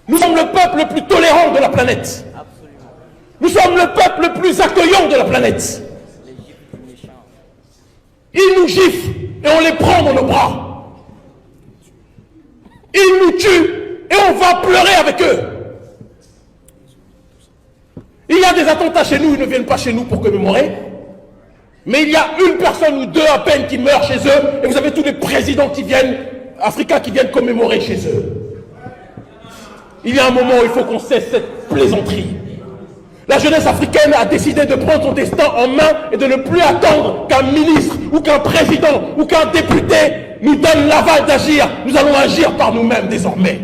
Nous sommes le peuple le plus tolérant de la planète. Nous sommes le peuple le plus accueillant de la planète. Ils nous giflent et on les prend dans nos bras. Ils nous tuent et on va pleurer avec eux. Il y a des attentats chez nous, ils ne viennent pas chez nous pour commémorer. Mais il y a une personne ou deux à peine qui meurent chez eux et vous avez tous les présidents qui viennent, africains qui viennent commémorer chez eux. Il y a un moment où il faut qu'on cesse cette plaisanterie. La jeunesse africaine a décidé de prendre son destin en main et de ne plus attendre qu'un ministre ou qu'un président ou qu'un député nous donne l'aval d'agir. Nous allons agir par nous-mêmes désormais.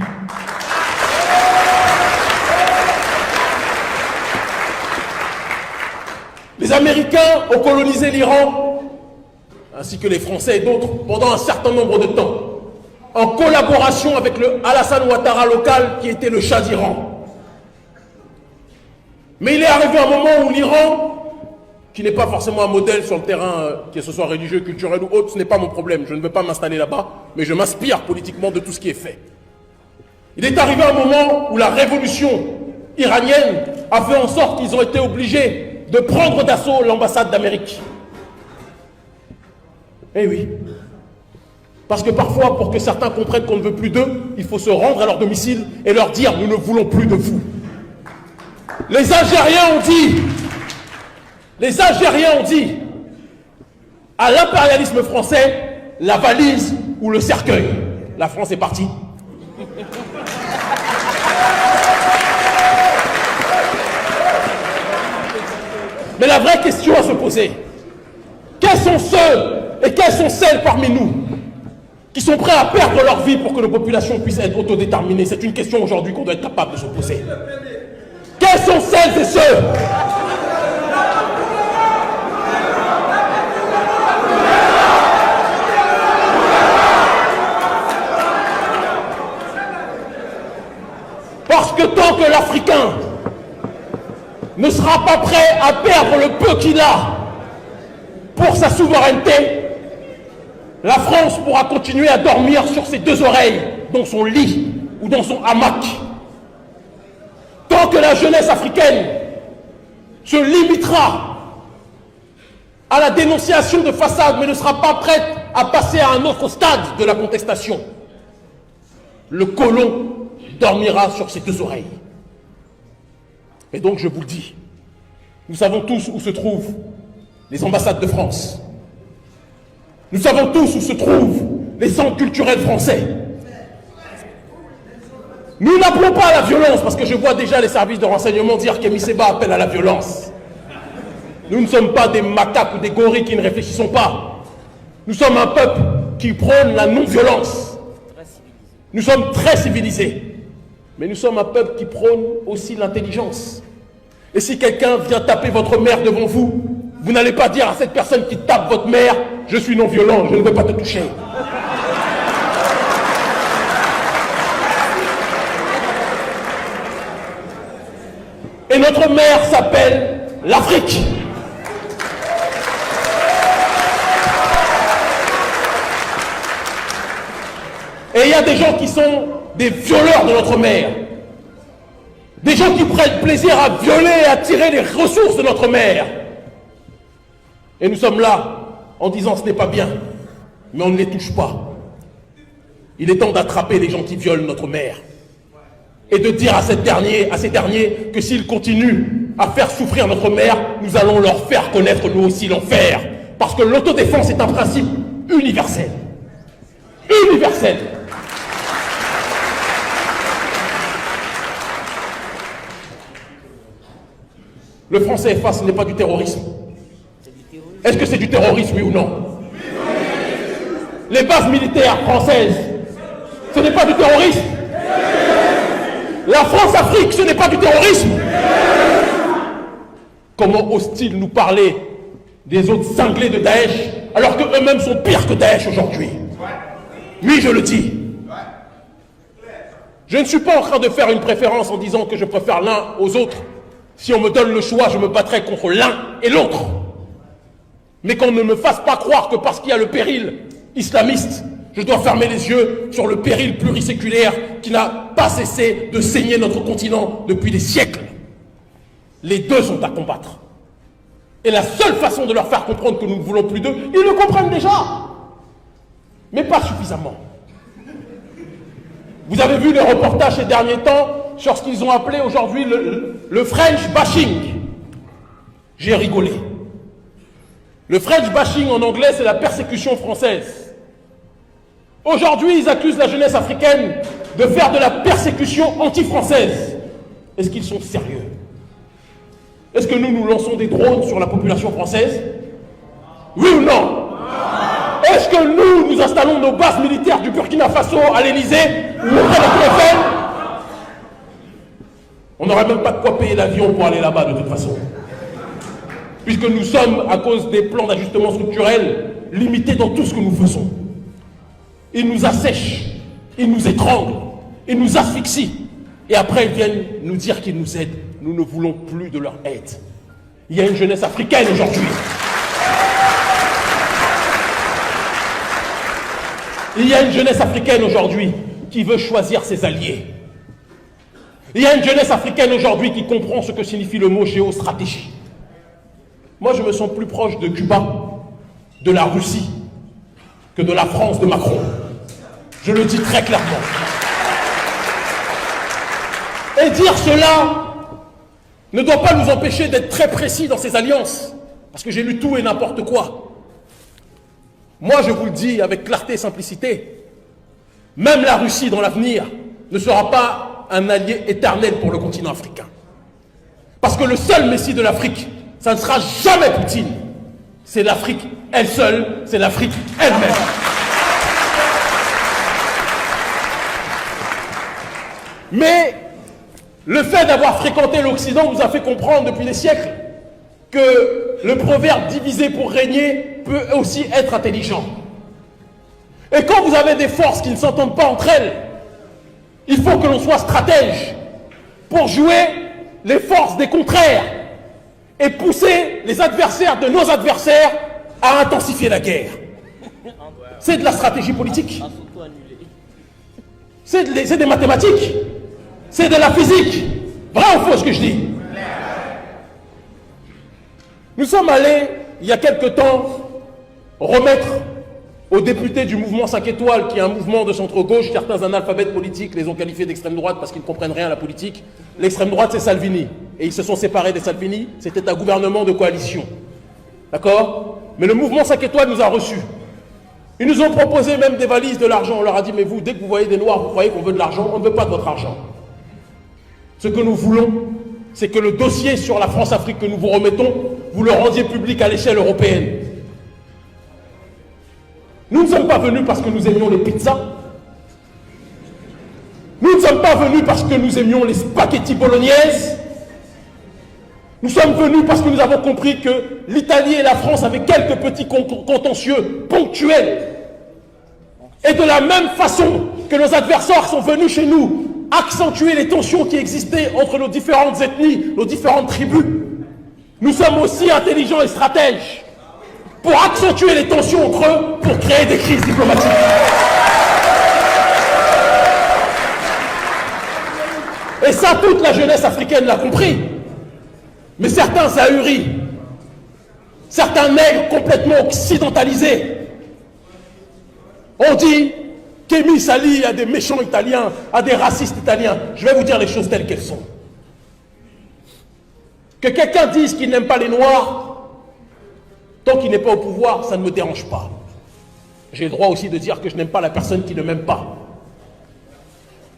Les Américains ont colonisé l'Iran, ainsi que les Français et d'autres, pendant un certain nombre de temps, en collaboration avec le Alassane Ouattara local qui était le Shah d'Iran. Mais il est arrivé un moment où l'Iran, qui n'est pas forcément un modèle sur le terrain, que ce soit religieux, culturel ou autre, ce n'est pas mon problème, je ne veux pas m'installer là-bas, mais je m'inspire politiquement de tout ce qui est fait. Il est arrivé un moment où la révolution iranienne a fait en sorte qu'ils ont été obligés de prendre d'assaut l'ambassade d'Amérique. Eh oui. Parce que parfois, pour que certains comprennent qu'on ne veut plus d'eux, il faut se rendre à leur domicile et leur dire « nous ne voulons plus de vous ». Les Algériens ont dit à l'impérialisme français la valise ou le cercueil. La France est partie. Mais la vraie question à se poser, quels sont ceux et quelles sont celles parmi nous qui sont prêts à perdre leur vie pour que nos populations puissent être autodéterminées? C'est une question aujourd'hui qu'on doit être capable de se poser. Quels sont celles et ceux parce que tant que l'Africain ne sera pas prêt à perdre le peu qu'il a pour sa souveraineté, la France pourra continuer à dormir sur ses deux oreilles, dans son lit ou dans son hamac. Tant que la jeunesse africaine se limitera à la dénonciation de façade, mais ne sera pas prête à passer à un autre stade de la contestation, le colon dormira sur ses deux oreilles. Et donc je vous le dis, nous savons tous où se trouvent les ambassades de France. Nous savons tous où se trouvent les centres culturels français. Nous n'appelons pas à la violence, parce que je vois déjà les services de renseignement dire qu'Kémy Séba appelle à la violence. Nous ne sommes pas des macaques ou des gorilles qui ne réfléchissons pas. Nous sommes un peuple qui prône la non-violence. Nous sommes très civilisés. Mais nous sommes un peuple qui prône aussi l'intelligence. Et si quelqu'un vient taper votre mère devant vous, vous n'allez pas dire à cette personne qui tape votre mère « Je suis non-violent, je ne veux pas te toucher ». Et notre mère s'appelle l'Afrique. Et il y a des gens qui sont des violeurs de notre mer. Des gens qui prennent plaisir à violer et à tirer les ressources de notre mer. Et nous sommes là en disant ce n'est pas bien, mais on ne les touche pas. Il est temps d'attraper les gens qui violent notre mer. Et de dire à ces derniers que s'ils continuent à faire souffrir notre mer, nous allons leur faire connaître nous aussi l'enfer. Parce que l'autodéfense est un principe universel. Universel. Le franc CFA, ce n'est pas du terrorisme. Est-ce que c'est du terrorisme, oui ou non? Les bases militaires françaises, ce n'est pas du terrorisme. La France-Afrique, ce n'est pas du terrorisme. Comment osent-ils nous parler des autres cinglés de Daesh, alors qu'eux-mêmes sont pires que Daesh aujourd'hui? Oui, je le dis. Je ne suis pas en train de faire une préférence en disant que je préfère l'un aux autres. Si on me donne le choix, je me battrai contre l'un et l'autre. Mais qu'on ne me fasse pas croire que parce qu'il y a le péril islamiste, je dois fermer les yeux sur le péril pluriséculaire qui n'a pas cessé de saigner notre continent depuis des siècles. Les deux sont à combattre. Et la seule façon de leur faire comprendre que nous ne voulons plus d'eux, ils le comprennent déjà, mais pas suffisamment. Vous avez vu les reportages ces derniers temps sur ce qu'ils ont appelé aujourd'hui le French bashing. J'ai rigolé. Le French bashing en anglais, c'est la persécution française. Aujourd'hui, ils accusent la jeunesse africaine de faire de la persécution anti-française. Est-ce qu'ils sont sérieux? Est-ce que nous lançons des drones sur la population française? Oui ou non? Est-ce que nous installons nos bases militaires du Burkina Faso à l'Élysée ou auprès de la Tour Eiffel? On n'aurait même pas de quoi payer l'avion pour aller là-bas de toute façon. Puisque nous sommes, à cause des plans d'ajustement structurel, limités dans tout ce que nous faisons. Ils nous assèchent, ils nous étranglent, ils nous asphyxient. Et après, ils viennent nous dire qu'ils nous aident. Nous ne voulons plus de leur aide. Il y a une jeunesse africaine aujourd'hui. Il y a une jeunesse africaine aujourd'hui qui veut choisir ses alliés. Il y a une jeunesse africaine aujourd'hui qui comprend ce que signifie le mot géostratégie. Moi, je me sens plus proche de Cuba, de la Russie, que de la France de Macron. Je le dis très clairement. Et dire cela ne doit pas nous empêcher d'être très précis dans ces alliances, parce que j'ai lu tout et n'importe quoi. Moi, je vous le dis avec clarté et simplicité, même la Russie dans l'avenir ne sera pas un allié éternel pour le continent africain. Parce que le seul messie de l'Afrique, ça ne sera jamais Poutine. C'est l'Afrique elle seule, c'est l'Afrique elle-même. Mais le fait d'avoir fréquenté l'Occident nous a fait comprendre depuis des siècles que le proverbe diviser pour régner peut aussi être intelligent. Et quand vous avez des forces qui ne s'entendent pas entre elles, il faut que l'on soit stratège pour jouer les forces des contraires et pousser les adversaires de nos adversaires à intensifier la guerre. C'est de la stratégie politique. C'est des mathématiques. C'est de la physique. Vrai ou faux ce que je dis? Nous sommes allés, il y a quelque temps, remettre aux députés du mouvement 5 étoiles, qui est un mouvement de centre-gauche, certains analphabètes politiques les ont qualifiés d'extrême droite parce qu'ils ne comprennent rien à la politique. L'extrême droite, c'est Salvini. Et ils se sont séparés des Salvini. C'était un gouvernement de coalition. D'accord? Mais le mouvement 5 étoiles nous a reçus. Ils nous ont proposé même des valises, de l'argent. On leur a dit, mais vous, dès que vous voyez des Noirs, vous croyez qu'on veut de l'argent? On ne veut pas de votre argent. Ce que nous voulons, c'est que le dossier sur la France-Afrique que nous vous remettons, vous le rendiez public à l'échelle européenne. Nous ne sommes pas venus parce que nous aimions les pizzas. Nous ne sommes pas venus parce que nous aimions les spaghettis bolognaises. Nous sommes venus parce que nous avons compris que l'Italie et la France avaient quelques petits contentieux ponctuels. Et de la même façon que nos adversaires sont venus chez nous accentuer les tensions qui existaient entre nos différentes ethnies, nos différentes tribus, nous sommes aussi intelligents et stratèges pour accentuer les tensions entre eux, pour créer des crises diplomatiques. Et ça, toute la jeunesse africaine l'a compris. Mais certains ahuris, certains nègres complètement occidentalisés, ont dit qu'Émile Sali a des méchants italiens, a des racistes italiens. Je vais vous dire les choses telles qu'elles sont. Que quelqu'un dise qu'il n'aime pas les Noirs, tant qu'il n'est pas au pouvoir, ça ne me dérange pas. J'ai le droit aussi de dire que je n'aime pas la personne qui ne m'aime pas.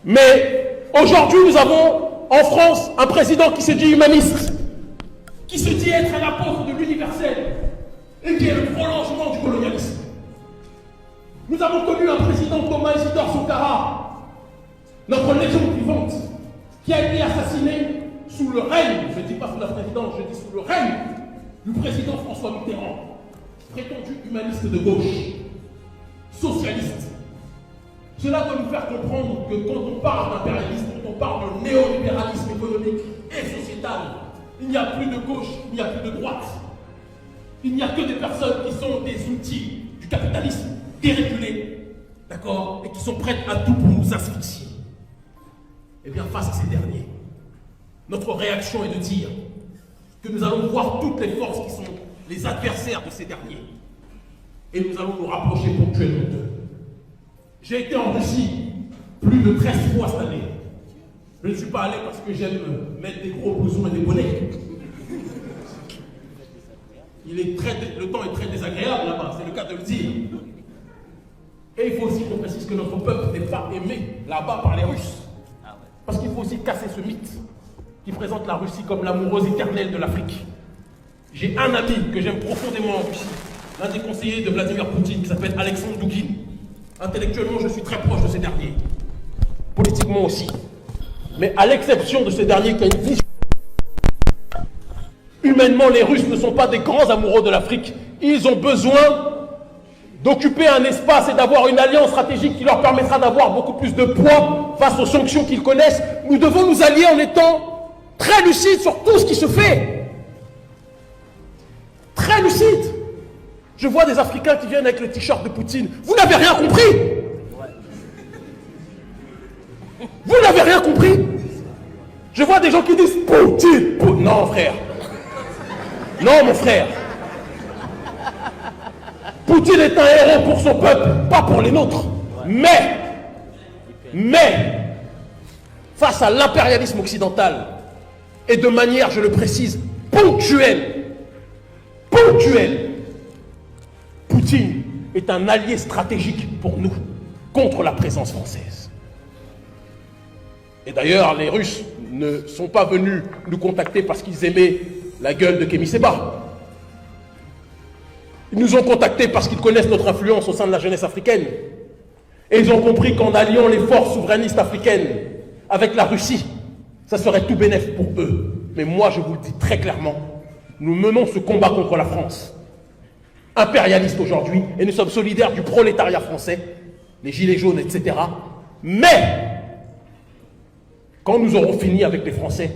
Mais aujourd'hui, nous avons en France un président qui se dit humaniste, qui se dit être un apôtre de l'universel et qui est le prolongement du colonialisme. Nous avons connu un président, Thomas Isidore Sankara, notre légende vivante, qui a été assassiné sous le règne, je ne dis pas sous la présidence, je dis sous le règne du président François Mitterrand, prétendu humaniste de gauche, socialiste. Cela doit nous faire comprendre que quand on parle d'impérialisme, quand on parle de néolibéralisme économique et sociétal, il n'y a plus de gauche, il n'y a plus de droite. Il n'y a que des personnes qui sont des outils du capitalisme dérégulé, d'accord, et qui sont prêtes à tout pour nous asphyxier. Eh bien, face à ces derniers, notre réaction est de dire que nous allons voir toutes les forces qui sont les adversaires de ces derniers, et nous allons nous rapprocher ponctuellement d'eux. J'ai été en Russie plus de 13 fois cette année. Je ne suis pas allé parce que j'aime mettre des gros blousons et des bonnets. Le temps est très désagréable là-bas, c'est le cas de le dire. Et il faut aussi qu'on précise que notre peuple n'est pas aimé là-bas par les Russes. Parce qu'il faut aussi casser ce mythe qui présente la Russie comme l'amoureuse éternelle de l'Afrique. J'ai un ami que j'aime profondément en Russie, l'un des conseillers de Vladimir Poutine, qui s'appelle Alexandre Douguine. Intellectuellement, je suis très proche de ces derniers. Politiquement aussi. Mais à l'exception de ces derniers qui ont une vision, humainement, les Russes ne sont pas des grands amoureux de l'Afrique. Ils ont besoin d'occuper un espace et d'avoir une alliance stratégique qui leur permettra d'avoir beaucoup plus de poids face aux sanctions qu'ils connaissent. Nous devons nous allier en étant très lucides sur tout ce qui se fait. Très lucides. Je vois des Africains qui viennent avec le t-shirt de Poutine. Vous n'avez rien compris. Vous n'avez rien compris. Je vois des gens qui disent Poutine. Non, frère. Non, mon frère. Poutine est un héros pour son peuple, pas pour les nôtres. Mais, face à l'impérialisme occidental, et de manière, je le précise, ponctuelle, Poutine est un allié stratégique pour nous, contre la présence française. Et d'ailleurs, les Russes ne sont pas venus nous contacter parce qu'ils aimaient la gueule de Kémy Séba. Ils nous ont contactés parce qu'ils connaissent notre influence au sein de la jeunesse africaine. Et ils ont compris qu'en alliant les forces souverainistes africaines avec la Russie, ça serait tout bénef pour eux. Mais moi, je vous le dis très clairement, nous menons ce combat contre la France, impérialiste aujourd'hui, et nous sommes solidaires du prolétariat français, les gilets jaunes, etc. Mais, quand nous aurons fini avec les Français,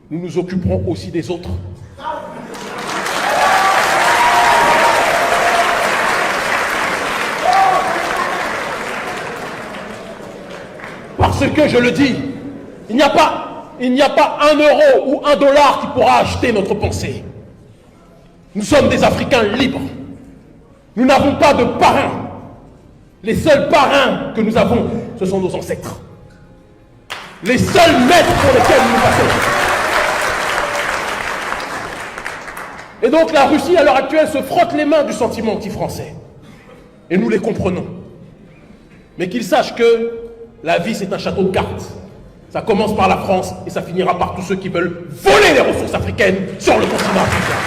nous nous occuperons aussi des autres. Parce que, je le dis, il n'y a pas 1 euro ou 1 dollar qui pourra acheter notre pensée. Nous sommes des Africains libres. Nous n'avons pas de parrains. Les seuls parrains que nous avons, ce sont nos ancêtres. Les seuls maîtres pour lesquels nous passons. Et donc la Russie, à l'heure actuelle, se frotte les mains du sentiment anti-français. Et nous les comprenons. Mais qu'ils sachent que la vie, c'est un château de cartes. Ça commence par la France et ça finira par tous ceux qui veulent voler les ressources africaines sur le continent africain.